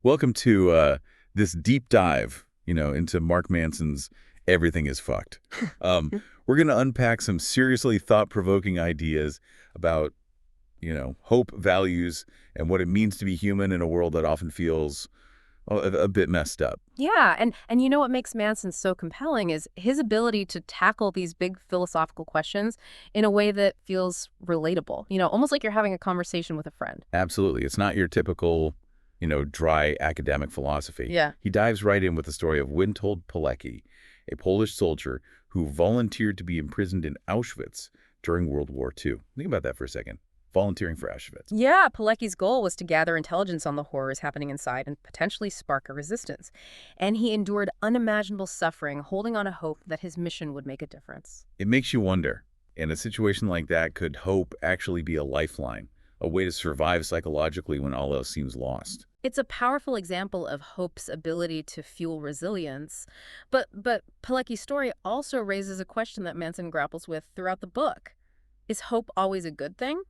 Welcome to this deep dive, into Mark Manson's Everything is Fucked. Um, we're going to unpack some seriously thought-provoking ideas about, hope, values, and what it means to be human in a world that often feels a bit messed up. Yeah, and you know what makes Manson so compelling is his ability to tackle these big philosophical questions in a way that feels relatable. Almost like you're having a conversation with a friend. Absolutely. It's not your typical, dry academic philosophy. Yeah. He dives right in with the story of Witold Pilecki, a Polish soldier who volunteered to be imprisoned in Auschwitz during World War II. Think about that for a second. Volunteering for Auschwitz. Yeah, Pilecki's goal was to gather intelligence on the horrors happening inside and potentially spark a resistance. And he endured unimaginable suffering, holding on to hope that his mission would make a difference. It makes you wonder, in a situation like that, could hope actually be a lifeline, a way to survive psychologically when all else seems lost? It's a powerful example of hope's ability to fuel resilience. But Pilecki's story also raises a question that Manson grapples with throughout the book. Is hope always a good thing?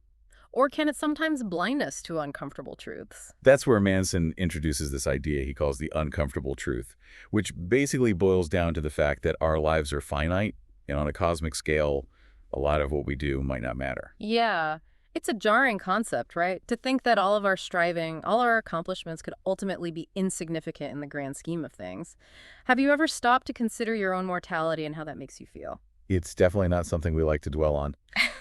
Or can it sometimes blind us to uncomfortable truths? That's where Manson introduces this idea he calls the uncomfortable truth, which basically boils down to the fact that our lives are finite, and on a cosmic scale, a lot of what we do might not matter. Yeah, it's a jarring concept, right? To think that all of our striving, all our accomplishments could ultimately be insignificant in the grand scheme of things. Have you ever stopped to consider your own mortality and how that makes you feel? It's definitely not something we like to dwell on.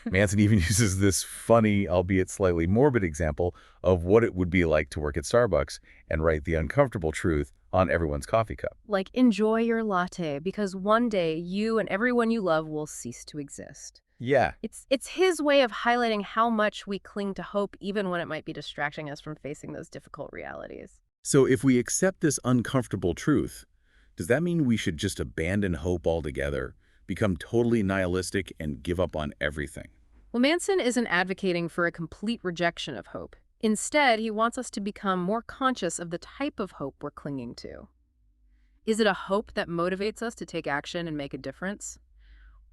Manson even uses this funny, albeit slightly morbid example of what it would be like to work at Starbucks and write the uncomfortable truth on everyone's coffee cup. Like, enjoy your latte because one day you and everyone you love will cease to exist. Yeah. It's his way of highlighting how much we cling to hope even when it might be distracting us from facing those difficult realities. So if we accept this uncomfortable truth, does that mean we should just abandon hope altogether, become totally nihilistic, and give up on everything? Well, Manson isn't advocating for a complete rejection of hope. Instead, he wants us to become more conscious of the type of hope we're clinging to. Is it a hope that motivates us to take action and make a difference?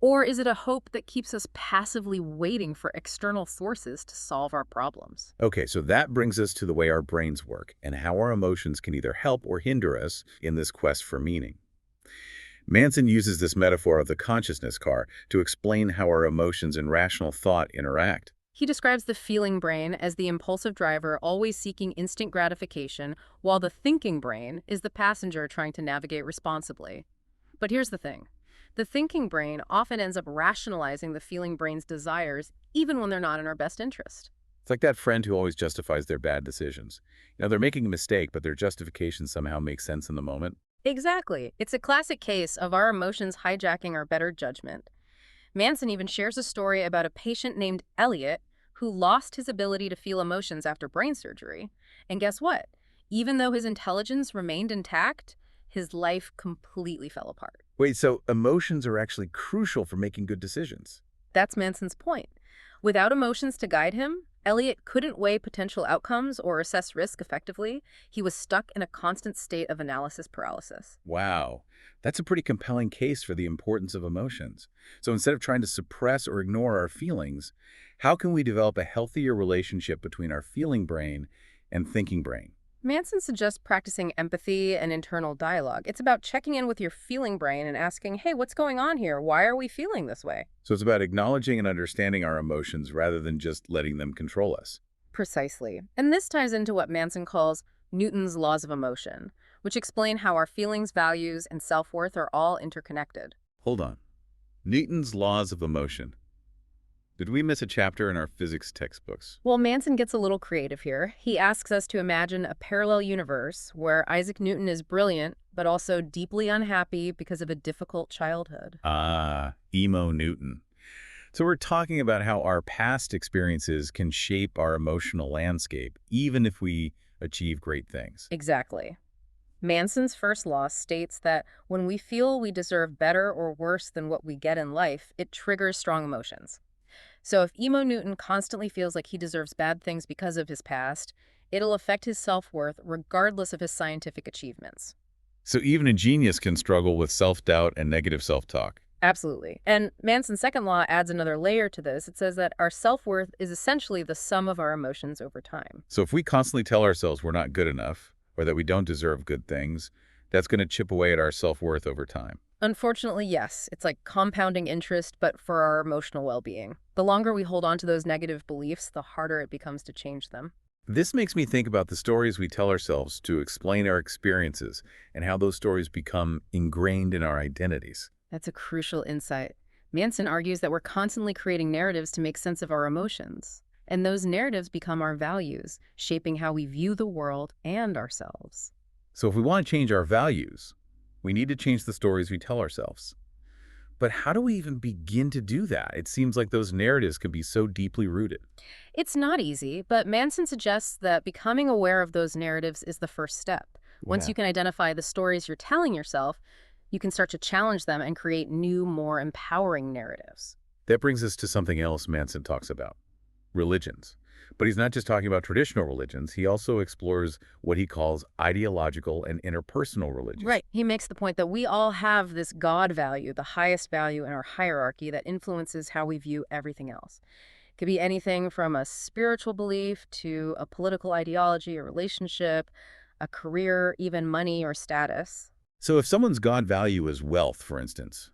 Or is it a hope that keeps us passively waiting for external sources to solve our problems? Okay, so that brings us to the way our brains work and how our emotions can either help or hinder us in this quest for meaning. Manson uses this metaphor of the consciousness car to explain how our emotions and rational thought interact. He describes the feeling brain as the impulsive driver always seeking instant gratification, while the thinking brain is the passenger trying to navigate responsibly. But here's the thing. The thinking brain often ends up rationalizing the feeling brain's desires, even when they're not in our best interest. It's like that friend who always justifies their bad decisions. They're making a mistake, but their justification somehow makes sense in the moment. Exactly. It's a classic case of our emotions hijacking our better judgment. Manson even shares a story about a patient named Elliot who lost his ability to feel emotions after brain surgery. And guess what? Even though his intelligence remained intact, his life completely fell apart. Wait, so emotions are actually crucial for making good decisions? That's Manson's point. Without emotions to guide him, Elliot couldn't weigh potential outcomes or assess risk effectively. He was stuck in a constant state of analysis paralysis. Wow, that's a pretty compelling case for the importance of emotions. So instead of trying to suppress or ignore our feelings, how can we develop a healthier relationship between our feeling brain and thinking brain? Manson suggests practicing empathy and internal dialogue. It's about checking in with your feeling brain and asking, hey, what's going on here? Why are we feeling this way? So it's about acknowledging and understanding our emotions rather than just letting them control us. Precisely. And this ties into what Manson calls Newton's laws of emotion, which explain how our feelings, values, and self-worth are all interconnected. Hold on. Newton's laws of emotion. Did we miss a chapter in our physics textbooks? Well, Manson gets a little creative here. He asks us to imagine a parallel universe where Isaac Newton is brilliant, but also deeply unhappy because of a difficult childhood. Ah, emo Newton. So we're talking about how our past experiences can shape our emotional landscape, even if we achieve great things. Exactly. Manson's first law states that when we feel we deserve better or worse than what we get in life, it triggers strong emotions. So if Emo Newton constantly feels like he deserves bad things because of his past, it'll affect his self-worth regardless of his scientific achievements. So even a genius can struggle with self-doubt and negative self-talk. Absolutely. And Manson's second law adds another layer to this. It says that our self-worth is essentially the sum of our emotions over time. So if we constantly tell ourselves we're not good enough, or that we don't deserve good things, that's going to chip away at our self-worth over time. Unfortunately, yes. It's like compounding interest, but for our emotional well-being. The longer we hold on to those negative beliefs, the harder it becomes to change them. This makes me think about the stories we tell ourselves to explain our experiences and how those stories become ingrained in our identities. That's a crucial insight. Manson argues that we're constantly creating narratives to make sense of our emotions. And those narratives become our values, shaping how we view the world and ourselves. So if we want to change our values, we need to change the stories we tell ourselves. But how do we even begin to do that? It seems like those narratives can be so deeply rooted. It's not easy, but Manson suggests that becoming aware of those narratives is the first step. Once Yeah. you can identify the stories you're telling yourself, you can start to challenge them and create new, more empowering narratives. That brings us to something else Manson talks about, religions. But he's not just talking about traditional religions. He also explores what he calls ideological and interpersonal religions. Right. He makes the point that we all have this God value, the highest value in our hierarchy that influences how we view everything else. It could be anything from a spiritual belief to a political ideology, a relationship, a career, even money or status. So if someone's God value is wealth, for instance,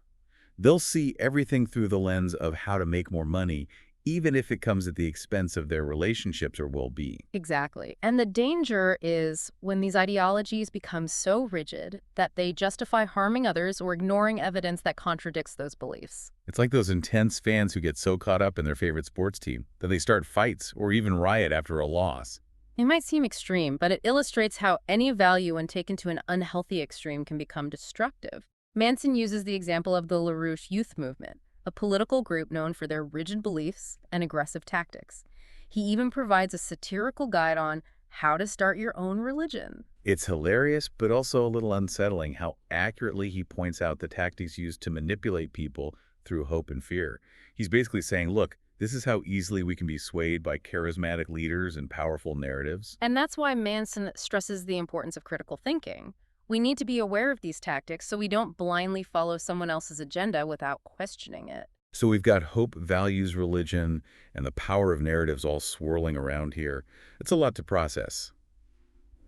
they'll see everything through the lens of how to make more money, even if it comes at the expense of their relationships or well-being. Exactly. And the danger is when these ideologies become so rigid that they justify harming others or ignoring evidence that contradicts those beliefs. It's like those intense fans who get so caught up in their favorite sports team that they start fights or even riot after a loss. It might seem extreme, but it illustrates how any value, when taken to an unhealthy extreme, can become destructive. Manson uses the example of the LaRouche youth movement, a political group known for their rigid beliefs and aggressive tactics. He even provides a satirical guide on how to start your own religion. It's hilarious, but also a little unsettling how accurately he points out the tactics used to manipulate people through hope and fear. He's basically saying, look, this is how easily we can be swayed by charismatic leaders and powerful narratives. And that's why Manson stresses the importance of critical thinking. We need to be aware of these tactics so we don't blindly follow someone else's agenda without questioning it. So we've got hope, values, religion, and the power of narratives all swirling around here. It's a lot to process.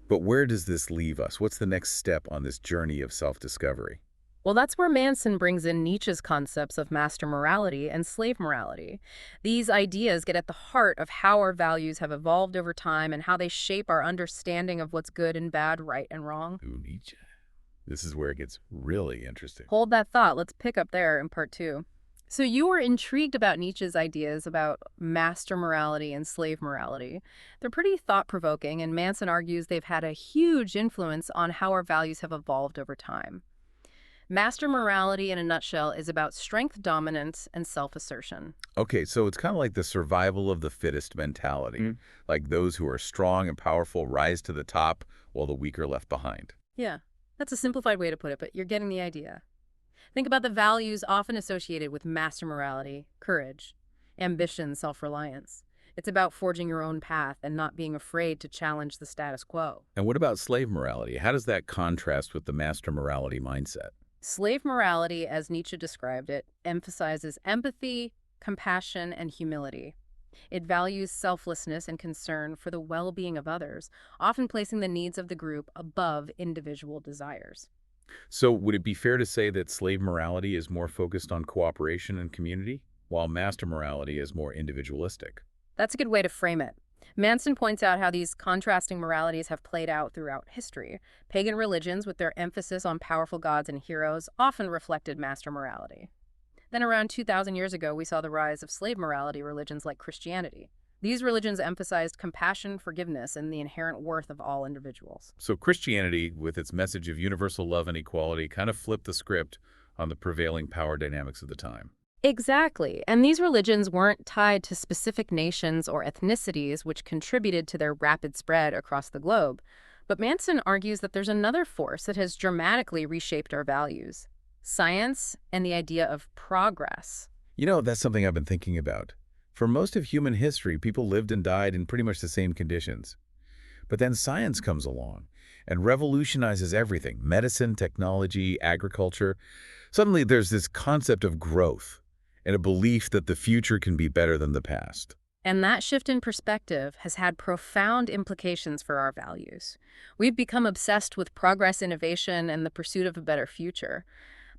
But where does this leave us? What's the next step on this journey of self-discovery? Well, that's where Manson brings in Nietzsche's concepts of master morality and slave morality. These ideas get at the heart of how our values have evolved over time and how they shape our understanding of what's good and bad, right and wrong. Ooh, Nietzsche. This is where it gets really interesting. Hold that thought. Let's pick up there in part 2. So you were intrigued about Nietzsche's ideas about master morality and slave morality. They're pretty thought-provoking, and Manson argues they've had a huge influence on how our values have evolved over time. Master morality, in a nutshell, is about strength dominance and self-assertion. Okay, so it's kind of like the survival of the fittest mentality. Like those who are strong and powerful rise to the top while the weak are left behind. Yeah, that's a simplified way to put it, but you're getting the idea. Think about the values often associated with master morality: courage, ambition, self-reliance. It's about forging your own path and not being afraid to challenge the status quo. And what about slave morality? How does that contrast with the master morality mindset? Slave morality, as Nietzsche described it, emphasizes empathy, compassion, and humility. It values selflessness and concern for the well-being of others, often placing the needs of the group above individual desires. So would it be fair to say that slave morality is more focused on cooperation and community, while master morality is more individualistic? That's a good way to frame it. Manson points out how these contrasting moralities have played out throughout history. Pagan religions, with their emphasis on powerful gods and heroes, often reflected master morality. Then around 2,000 years ago, we saw the rise of slave morality religions like Christianity. These religions emphasized compassion, forgiveness, and the inherent worth of all individuals. So Christianity, with its message of universal love and equality, kind of flipped the script on the prevailing power dynamics of the time. Exactly. And these religions weren't tied to specific nations or ethnicities, which contributed to their rapid spread across the globe. But Manson argues that there's another force that has dramatically reshaped our values: science and the idea of progress. You know, that's something I've been thinking about. For most of human history, people lived and died in pretty much the same conditions. But then science comes along and revolutionizes everything: medicine, technology, agriculture. Suddenly there's this concept of growth and a belief that the future can be better than the past. And that shift in perspective has had profound implications for our values. We've become obsessed with progress, innovation, and the pursuit of a better future.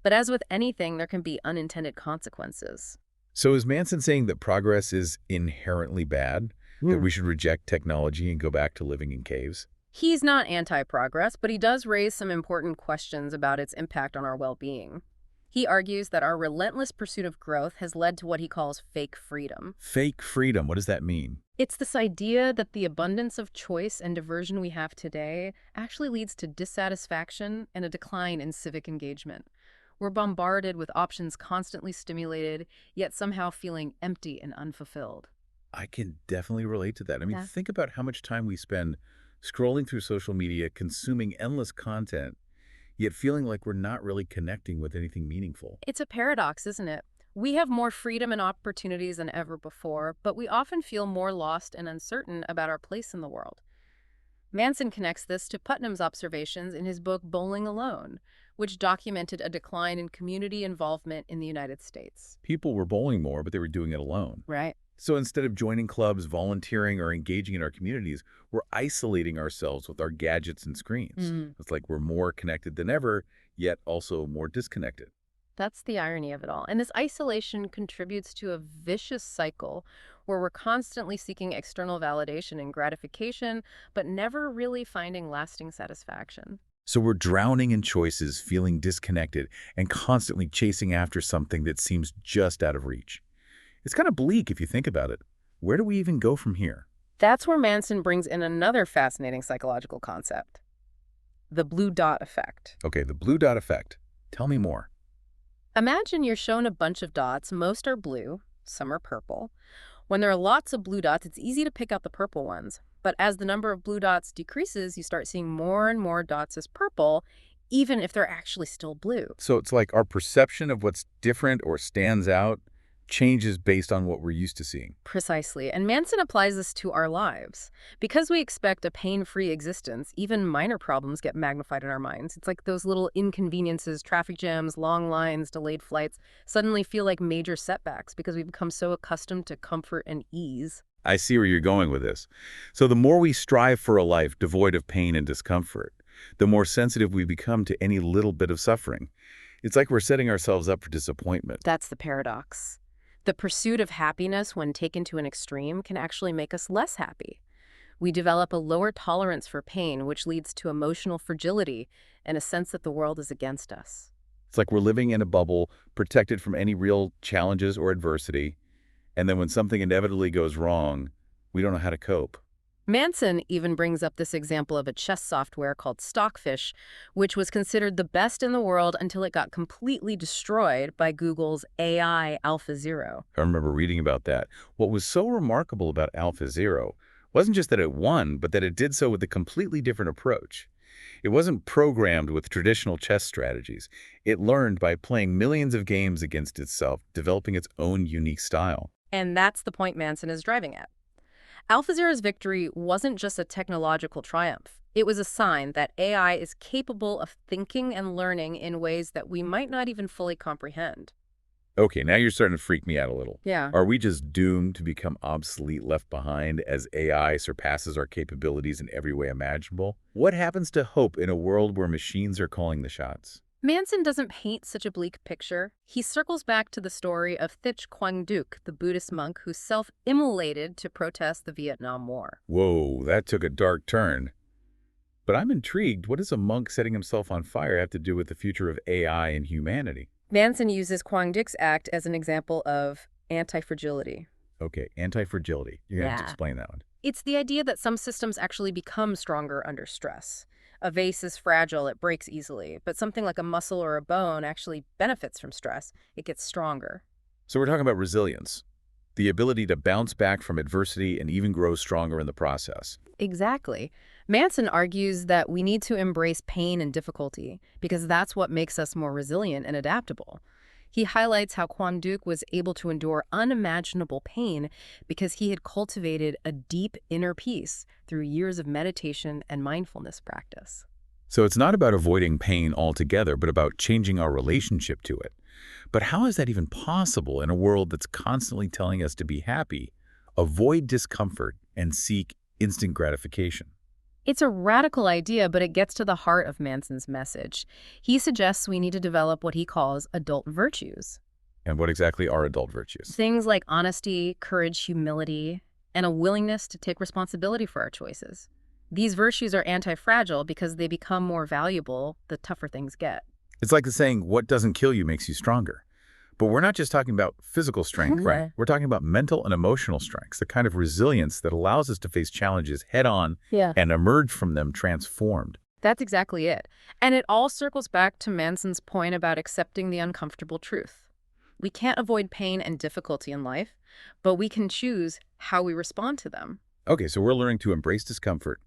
But as with anything, there can be unintended consequences. So is Manson saying that progress is inherently bad? That we should reject technology and go back to living in caves? He's not anti-progress, but he does raise some important questions about its impact on our well-being. He argues that our relentless pursuit of growth has led to what he calls fake freedom. Fake freedom, what does that mean? It's this idea that the abundance of choice and diversion we have today actually leads to dissatisfaction and a decline in civic engagement. We're bombarded with options constantly stimulated, yet somehow feeling empty and unfulfilled. I can definitely relate to that. I mean, Yeah. think about how much time we spend scrolling through social media, consuming endless content, yet feeling like we're not really connecting with anything meaningful. It's a paradox, isn't it? We have more freedom and opportunities than ever before, but we often feel more lost and uncertain about our place in the world. Manson connects this to Putnam's observations in his book Bowling Alone, which documented a decline in community involvement in the United States. People were bowling more, but they were doing it alone. Right. So instead of joining clubs, volunteering, or engaging in our communities, we're isolating ourselves with our gadgets and screens. It's like we're more connected than ever, yet also more disconnected. That's the irony of it all. And this isolation contributes to a vicious cycle where we're constantly seeking external validation and gratification, but never really finding lasting satisfaction. So we're drowning in choices, feeling disconnected, and constantly chasing after something that seems just out of reach. It's kind of bleak if you think about it. Where do we even go from here? That's where Manson brings in another fascinating psychological concept, the blue dot effect. Okay, the blue dot effect. Tell me more. Imagine you're shown a bunch of dots. Most are blue, some are purple. When there are lots of blue dots, it's easy to pick out the purple ones. But as the number of blue dots decreases, you start seeing more and more dots as purple, even if they're actually still blue. So it's like our perception of what's different or stands out changes based on what we're used to seeing. Precisely. And Manson applies this to our lives. Because we expect a pain-free existence, even minor problems get magnified in our minds. It's like those little inconveniences, traffic jams, long lines, delayed flights, suddenly feel like major setbacks because we've become so accustomed to comfort and ease. I see where you're going with this. So the more we strive for a life devoid of pain and discomfort, the more sensitive we become to any little bit of suffering. It's like we're setting ourselves up for disappointment. That's the paradox. The pursuit of happiness, when taken to an extreme, can actually make us less happy. We develop a lower tolerance for pain, which leads to emotional fragility and a sense that the world is against us. It's like we're living in a bubble, protected from any real challenges or adversity. And then when something inevitably goes wrong, we don't know how to cope. Manson even brings up this example of a chess software called Stockfish, which was considered the best in the world until it got completely destroyed by Google's AI AlphaZero. I remember reading about that. What was so remarkable about AlphaZero wasn't just that it won, but that it did so with a completely different approach. It wasn't programmed with traditional chess strategies. It learned by playing millions of games against itself, developing its own unique style. And that's the point Manson is driving at. AlphaZero's victory wasn't just a technological triumph. It was a sign that AI is capable of thinking and learning in ways that we might not even fully comprehend. Okay, now you're starting to freak me out a little. Yeah. Are we just doomed to become obsolete, left behind as AI surpasses our capabilities in every way imaginable? What happens to hope in a world where machines are calling the shots? Manson doesn't paint such a bleak picture. He circles back to the story of Thich Quang Duc, the Buddhist monk who self-immolated to protest the Vietnam War. Whoa, that took a dark turn. But I'm intrigued. What does a monk setting himself on fire have to do with the future of AI and humanity? Manson uses Quang Duc's act as an example of anti-fragility. Okay, anti-fragility. You're going to have to Yeah. explain that one. It's the idea that some systems actually become stronger under stress. A vase is fragile, it breaks easily, but something like a muscle or a bone actually benefits from stress. It gets stronger. So we're talking about resilience, the ability to bounce back from adversity and even grow stronger in the process. Exactly. Manson argues that we need to embrace pain and difficulty because that's what makes us more resilient and adaptable. He highlights how Quang Duc was able to endure unimaginable pain because he had cultivated a deep inner peace through years of meditation and mindfulness practice. So it's not about avoiding pain altogether, but about changing our relationship to it. But how is that even possible in a world that's constantly telling us to be happy, avoid discomfort and seek instant gratification. It's a radical idea, but it gets to the heart of Manson's message. He suggests we need to develop what he calls adult virtues. And what exactly are adult virtues? Things like honesty, courage, humility, and a willingness to take responsibility for our choices. These virtues are anti-fragile because they become more valuable the tougher things get. It's like the saying, what doesn't kill you makes you stronger. But we're not just talking about physical strength, right? We're talking about mental and emotional strengths, the kind of resilience that allows us to face challenges head-on and emerge from them transformed. That's exactly it. And it all circles back to Manson's point about accepting the uncomfortable truth. We can't avoid pain and difficulty in life, but we can choose how we respond to them. Okay, so we're learning to embrace discomfort,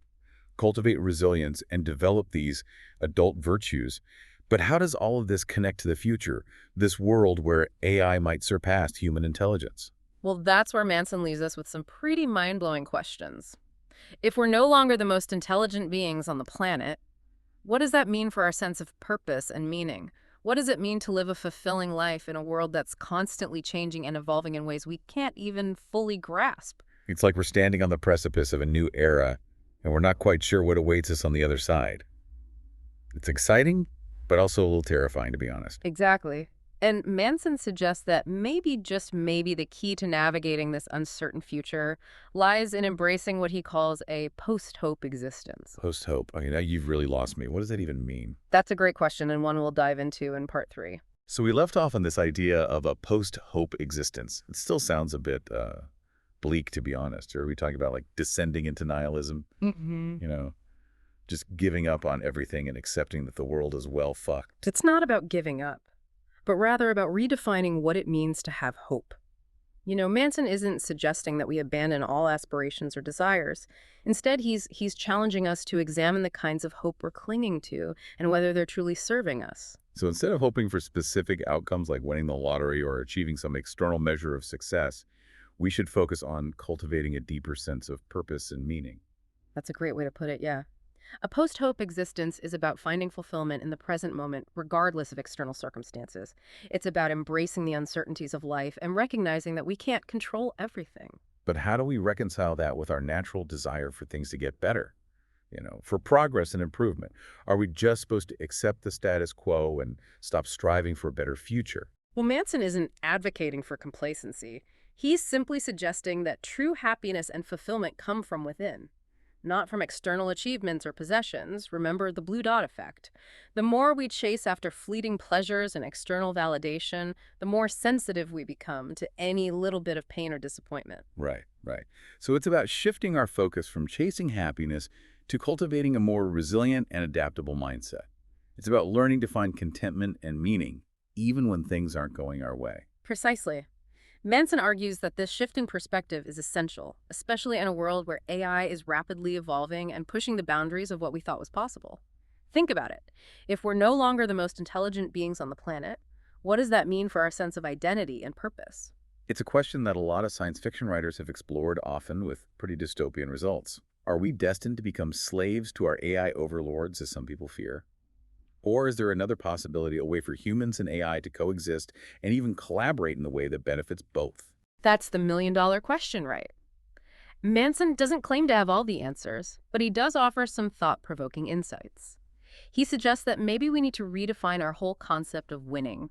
cultivate resilience, and develop these adult virtues. But how does all of this connect to the future, this world where AI might surpass human intelligence? Well, that's where Manson leaves us with some pretty mind-blowing questions. If we're no longer the most intelligent beings on the planet, what does that mean for our sense of purpose and meaning? What does it mean to live a fulfilling life in a world that's constantly changing and evolving in ways we can't even fully grasp? It's like we're standing on the precipice of a new era, and we're not quite sure what awaits us on the other side. It's exciting, but also a little terrifying, to be honest. Exactly. And Manson suggests that maybe, just maybe, the key to navigating this uncertain future lies in embracing what he calls a post-hope existence. Post-hope. Okay, now you've really lost me. What does that even mean? That's a great question, and one we'll dive into in part 3. So we left off on this idea of a post-hope existence. It still sounds a bit bleak, to be honest. Are we talking about like descending into nihilism? Just giving up on everything and accepting that the world is well fucked? It's not about giving up, but rather about redefining what it means to have hope. Manson isn't suggesting that we abandon all aspirations or desires. Instead, he's challenging us to examine the kinds of hope we're clinging to and whether they're truly serving us. So instead of hoping for specific outcomes like winning the lottery or achieving some external measure of success, we should focus on cultivating a deeper sense of purpose and meaning. That's a great way to put it, yeah. A post-hope existence is about finding fulfillment in the present moment, regardless of external circumstances. It's about embracing the uncertainties of life and recognizing that we can't control everything. But how do we reconcile that with our natural desire for things to get better? For progress and improvement? Are we just supposed to accept the status quo and stop striving for a better future? Well, Manson isn't advocating for complacency. He's simply suggesting that true happiness and fulfillment come from within, not from external achievements or possessions. Remember the blue dot effect. The more we chase after fleeting pleasures and external validation, the more sensitive we become to any little bit of pain or disappointment. Right. So it's about shifting our focus from chasing happiness to cultivating a more resilient and adaptable mindset. It's about learning to find contentment and meaning, even when things aren't going our way. Precisely. Manson argues that this shift in perspective is essential, especially in a world where AI is rapidly evolving and pushing the boundaries of what we thought was possible. Think about it. If we're no longer the most intelligent beings on the planet, what does that mean for our sense of identity and purpose? It's a question that a lot of science fiction writers have explored, often with pretty dystopian results. Are we destined to become slaves to our AI overlords, as some people fear? Or is there another possibility, a way for humans and AI to coexist and even collaborate in a way that benefits both? That's the million-dollar question, right? Manson doesn't claim to have all the answers, but he does offer some thought-provoking insights. He suggests that maybe we need to redefine our whole concept of winning.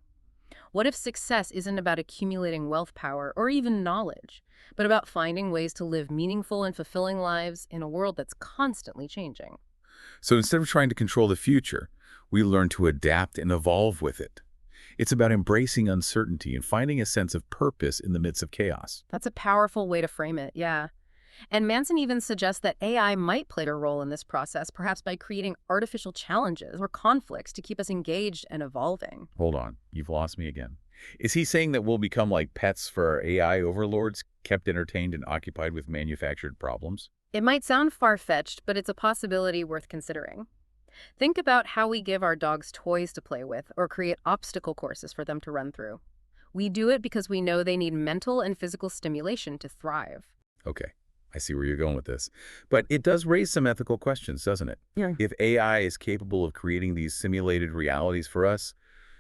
What if success isn't about accumulating wealth, power, or even knowledge, but about finding ways to live meaningful and fulfilling lives in a world that's constantly changing? So instead of trying to control the future, we learn to adapt and evolve with it. It's about embracing uncertainty and finding a sense of purpose in the midst of chaos. That's a powerful way to frame it, yeah. And Manson even suggests that AI might play a role in this process, perhaps by creating artificial challenges or conflicts to keep us engaged and evolving. Hold on, you've lost me again. Is he saying that we'll become like pets for our AI overlords, kept entertained and occupied with manufactured problems? It might sound far-fetched, but it's a possibility worth considering. Think about how we give our dogs toys to play with or create obstacle courses for them to run through. We do it because we know they need mental and physical stimulation to thrive. Okay, I see where you're going with this. But it does raise some ethical questions, doesn't it? Yeah. If AI is capable of creating these simulated realities for us,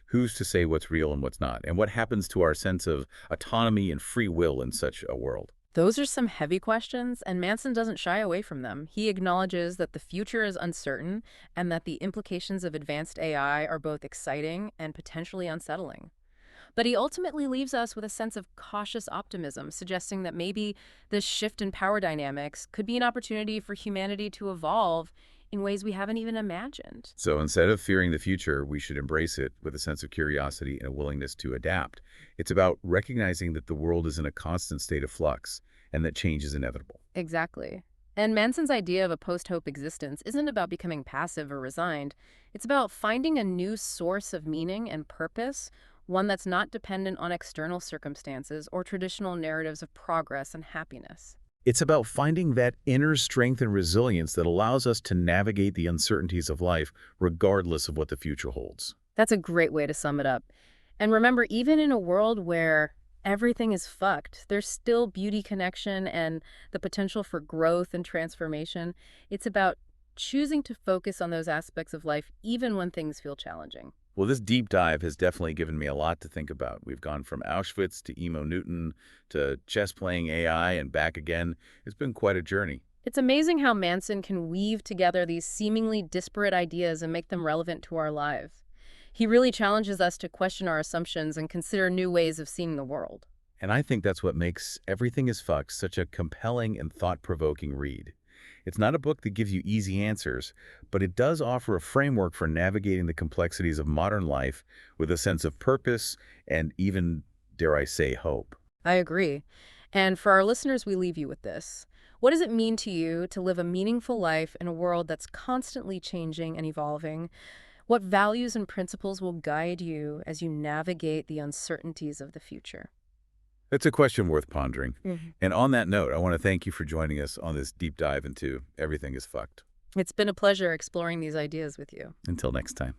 who's to say what's real and what's not? And what happens to our sense of autonomy and free will in such a world? Those are some heavy questions, and Manson doesn't shy away from them. He acknowledges that the future is uncertain and that the implications of advanced AI are both exciting and potentially unsettling. But he ultimately leaves us with a sense of cautious optimism, suggesting that maybe this shift in power dynamics could be an opportunity for humanity to evolve in ways we haven't even imagined. So instead of fearing the future, we should embrace it with a sense of curiosity and a willingness to adapt. It's about recognizing that the world is in a constant state of flux and that change is inevitable. Exactly. And Manson's idea of a post-hope existence isn't about becoming passive or resigned. It's about finding a new source of meaning and purpose, one that's not dependent on external circumstances or traditional narratives of progress and happiness. It's about finding that inner strength and resilience that allows us to navigate the uncertainties of life regardless of what the future holds. That's a great way to sum it up. And remember, even in a world where everything is fucked, there's still beauty, connection, and the potential for growth and transformation. It's about choosing to focus on those aspects of life even when things feel challenging. Well, this deep dive has definitely given me a lot to think about. We've gone from Auschwitz to emo Newton to chess-playing AI and back again. It's been quite a journey. It's amazing how Manson can weave together these seemingly disparate ideas and make them relevant to our lives. He really challenges us to question our assumptions and consider new ways of seeing the world. And I think that's what makes Everything is Fucked such a compelling and thought-provoking read. It's not a book that gives you easy answers, but it does offer a framework for navigating the complexities of modern life with a sense of purpose and even, dare I say, hope. I agree. And for our listeners, we leave you with this. What does it mean to you to live a meaningful life in a world that's constantly changing and evolving? What values and principles will guide you as you navigate the uncertainties of the future? It's a question worth pondering. Mhm. And on that note, I want to thank you for joining us on this deep dive into Everything is Fucked. It's been a pleasure exploring these ideas with you. Until next time.